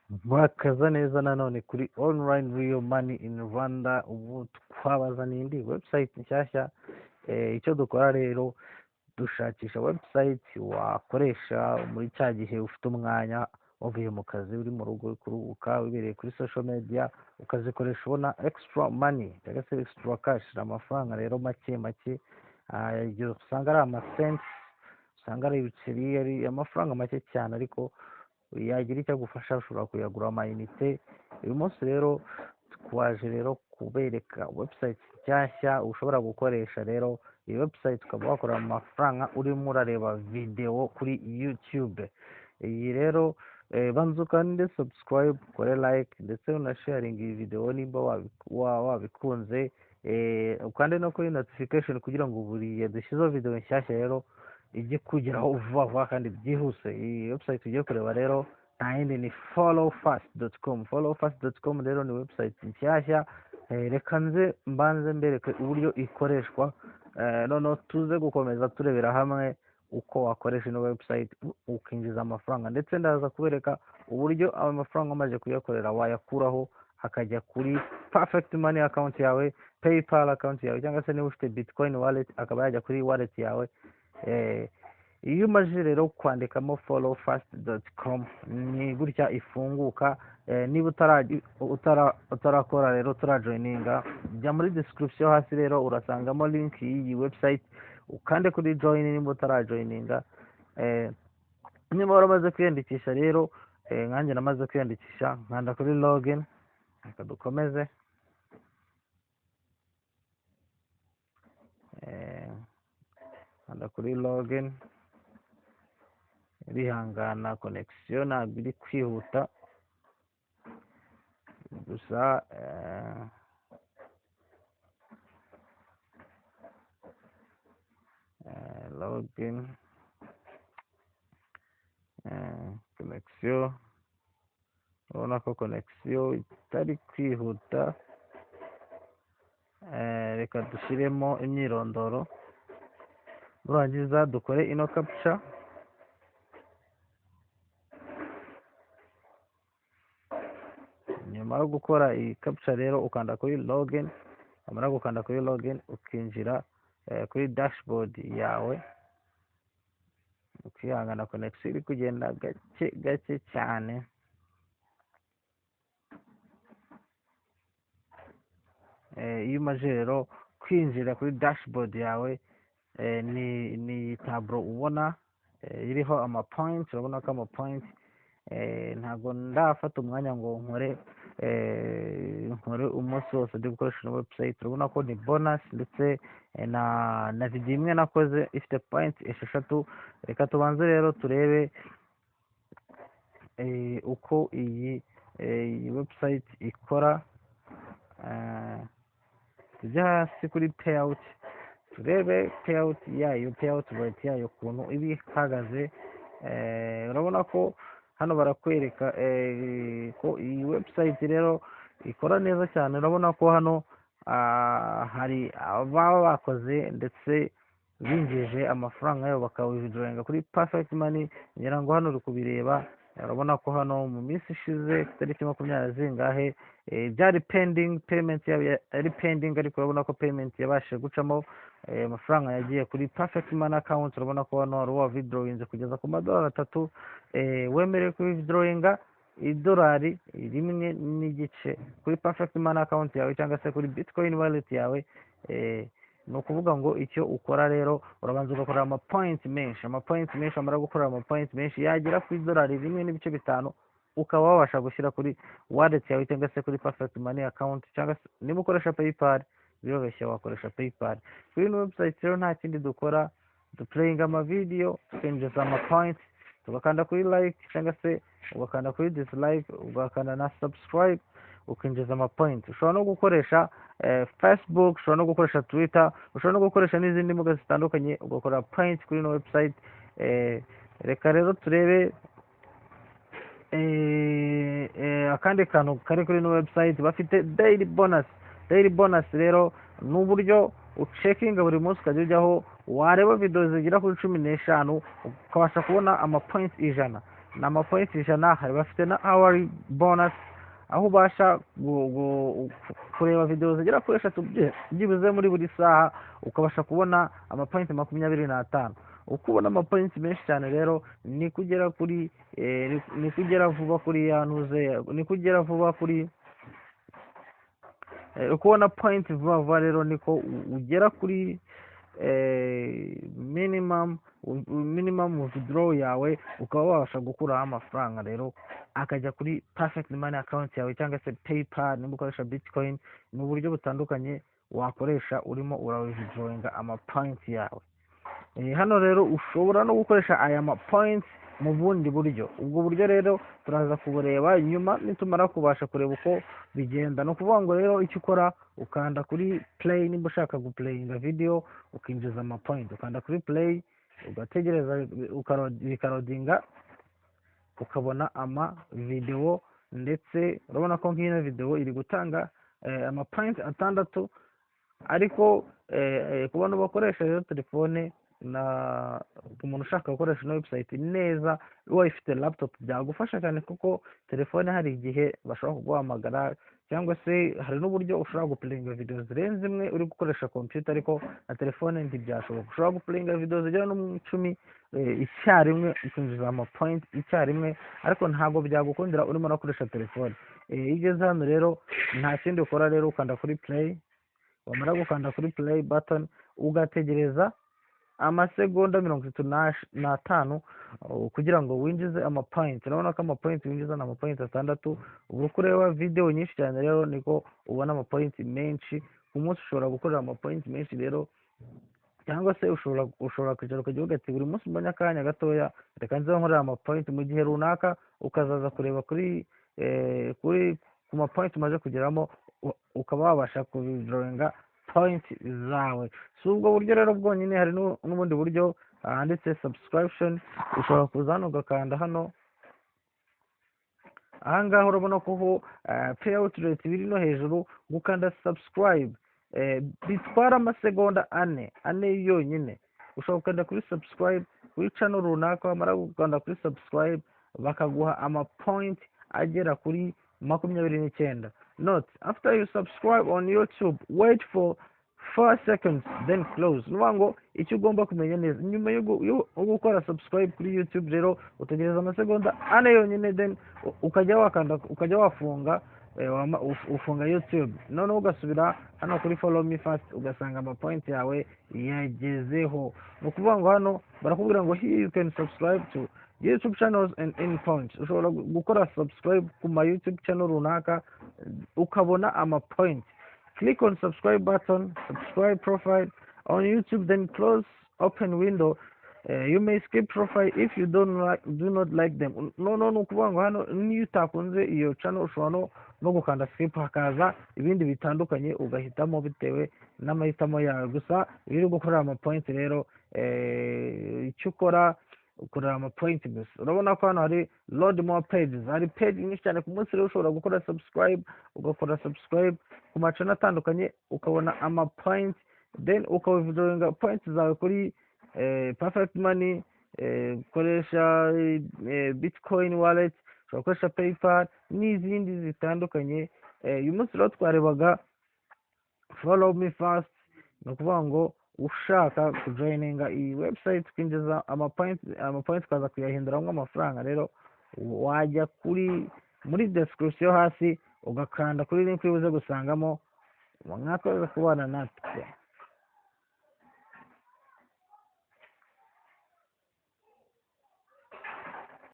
Mwakaza neza nanone kuri online real money in Rwanda. Ubu twabazaniye indi website nshyashya. Icyo dukora rero dushakisha website wakoresha muri cya gihe ufite umwanya wavuye mu kazi, uri mu rugo kuruhuka, wibereye kuri social media, ukazikoresha ubona extra money cyangwa se extra cash, amafaranga rero make make. Igihe usanga ari amasenti, usanga ari ibiceri, ari amafaranga make cyane, ariko yagira icyo agufasha ushobora kuyagura amayinite. Uyu munsi rero twaje rero kubereka website nshyashya ushobora gukoresha. Rero iyi website ukaba wakorera amafaranga urimo urareba video kuri YouTube. Iyi rero banza ukande subscribe, ukore like ndetse unasharinga iyi video nimba wabikunze, ukande no kuri notification kugira ngo buri dushyizeho video nshyashya rero ijye kugeraho vuba vuba kandi byihuse. Iyi website ugiye kureba rero nta yindi ni followfast.com. followfast.com rero ni website nshyashya. Reka nze mbanze mbereke uburyo ikoreshwa, noneho tuze gukomeza turebera hamwe uko wakoresha ino website ukinjiza amafaranga, ndetse ndaza kubereka uburyo amafaranga umaze kuyakorera wayakuraho akajya kuri perfect money account yawe, PayPal account yawe, cyangwa se niba ufite Bitcoin wallet akaba yajya kuri wallet yawe. Iyo umaze rero kwandikamo followfast.com ni gutya ifunguka. Niba utarakora rero utarajoininga, jya muri description hasi rero urasangamo link y'iyi website, ukande kuri join niba utarajoininga. Niba waramaze kwiyandikisha rero, nkanjye namaze kwiyandikisha, nkanda kuri login. Reka dukomeze. Nkanda kuri login. Irihangana connection ntabwo iri kwihuta gusa. Login, connection, urabona ko connection itari kwihuta. Reka dushyiremo imyirondoro, nurangiza dukore ino captcha. Nyuma yo gukora iyi captcha rero ukanda kuri login. Amara gukanda kuri login ukinjira kuri dashboard yawe. Ukihangana connection iri kugenda gake gake cyane. Iyo umaze rero kwinjira kuri dashboard yawe, ni tableau ubona iriho amapoint. Urabona ko amapoint, ntabwo ndafata umwanya ngo nkore umunsi wose ndi gukoresha ino website. Urabona ko ni bonus, ndetse na video imwe nakoze ifite point 6. Reka tubanze rero turebe uko iyi website ikora. Tujya hasi kuri payout, turebe payout yayo, payout rate yayo ukuntu iba ihagaze. Urabona ko hano barakwereka ko iyi website rero ikora neza cyane. Urabona ko hano hari ababa bakoze ndetse binjije amafaranga yabo bakawithdrawinga kuri perfect money. ngira ngo hano uri kubireba. Urabona ko hano mu minsi ishize tariki 20 zingahe byari pending, payment yari pending, ariko urabona ko payment yabashije gucamo. Amafaranga yagiye kuri perfect money account. urabona ko hano hari withdrawinze kugeza ku $3. Wemerewe withdrawinga $1.5 kuri perfect money account yawe cyangwa se kuri Bitcoin wallet yawe. Ni ukuvuga ngo icyo ukora rero urabanza ugakora amapoint menshi. Amara gukora amapoint menshi yagera ku $1.5 ukaba wabasha gushyira kuri wallet yawe cyangwa se kuri perfect money account, cyangwa se niba ukoresha PayPal biroroshye wakoresha PayPal. Kuri ino website rero nta kindi dukora, duplayinga amavideo, tukinjiza amapoint, tugakanda kuri like cyangwa se ugakanda kuri dislike, ugakanda na subscribe, ukinjiza amapoint. Ushobora no gukoresha Facebook, ushobora no gukoresha Twitter, ushobora no gukoresha n'izindi mbuga zitandukanye ugakora point kuri ino website. Reka rero turebe akandi kantu kari kuri ino website. Bafite daily bonus. Daily bonus rero ni uburyo ucekinga buri munsi ukajya ujyaho wareba video zigera kuri 15 ukabasha kubona amapoint 100. ni amapoints ijana, hari bafite na hourly bonus aho ubasha kureba video zigera kuri 3 byibuze muri buri saha, ukabasha kubona amapoints 25. ukubona amapoints menshi cyane rero ni kugera kuri ni kugera vuba kuri yanuze, ni kugera vuba kuri ukubona point vuba rero niko ugera kuri minimum withdraw yawe, ukaba wabasha gukuraho amafaranga rero akajya kuri perfect money account yawe cyangwa se PayPal. Niba ukoresha Bitcoin, ni uburyo butandukanye wakoresha urimo withdrawinga amapoints yawe. Hano rero ushobora no gukoresha aya mapoints mu bundi buryo. Ubwo buryo rero turaza kubureba nyuma nitumara kubasha kureba uko bigenda. No kuvuga ngo rero icyo ukora ukanda kuri play, nimba ushaka guplayinga video ukinjiza amapoint, ukanda kuri play ugategereza bikarodinga, ukabona ama video, ndetse urabona ko nk'ino video iri gutanga amapoint 6. ariko kubona bakoresha rero telefone na umuntu ushaka gukoresha no website neza, ifite laptop byagufasha cyane, kuko telefone hari igihe bashobora kuguhamagara, cyangwa se hari n'uburyo ushobora guplayinga video zirenze imwe uri gukoresha computer, ariko na telefone ntibyashoboka. ushobora guplayinga video zigera no mu 10 icyarimwe, ukinjiza amapoint icyarimwe, ariko ntabwo byagukundira urimo urakoresha telefone. Igeze hano rero nta kindi ukora rero, ukanda kuri play. wamara gukanda kuri play button ugategereza amasegonda 35 kugira ngo winjize amapoint. urabona ko amapoint winjiza na amapoint 6. ubu kureba video nyinshi cyane rero niko ubona amapoint menshi ku munsi. ushobora gukorera amapoint menshi rero, cyangwa se ushobora kwicara ukagira ati buri munsi mbonye akanya gatoya reka nze nkorera amapoint mu gihe runaka, ukazaza kureba kuri ku mapoint umaze kugeramo, ukaba wabasha kubidrawinga point zawe. Si ubwo buryo rero bwonyine, hari n'ubundi buryo handitse subscription. ushobora kuza hano ugakanda hano, ahangaha urabona ko payout rate biri no hejuru. gukanda subscribe bitwara amasegonda 4 yonyine. ushobora gukanda kuri subscribe kuri channel runaka, wamara gukanda kuri subscribe bakaguha amapoint agera kuri 29. Note, after you subscribe on YouTube, wait for 4 seconds then close. Nubango icyo ugomba kumenya neza, nyuma yo gukora subscribe kuri YouTube rero utegereza amasegonda 4 yonyine, then ukajya wafunga ufunga YouTube. none ugasubira hano kuri follow me first, ugasanga amapoint yawe yagezeho. no kuvuga ngo hano barakubwira ngo here you can subscribe to YouTube channels and endpoints. ushobora gukora subscribe ku ma YouTube channel runaka ukabona amapoint. click on subscribe button, subscribe profile on YouTube, then close open window. You may skip profile if you do not like them. no kuvuga ngo hano niyo utakunze iyo channel ushobora no gukanda skip, hakaza ibindi bitandukanye ugahitamo bitewe n'amahitamo yawe. gusa biri gukorera amapoint rero, icyo ukora ukorera amapoint gusa. urabona ko hano hari load more pages, hari page nyinshi cyane ku munsi rero. ushobora gukora subscribe, ugakora subscribe ku macana atandukanye, ukabona amapoint, then ukawithdrawinga points zawe kuri perfect money, ukoresha Bitcoin wallet, ushobora gukoresha PayPal n'izindi zitandukanye. uyu munsi rero twarebaga follow me first, ni ukuvuga ngo ushaka kujoininga iyi website ukinjiza amapoint ukaza kuyahinduramo amafaranga rero, wajya muri description hasi ugakanda kuri link uri buze gusangamo. mwakoze kubana natwe.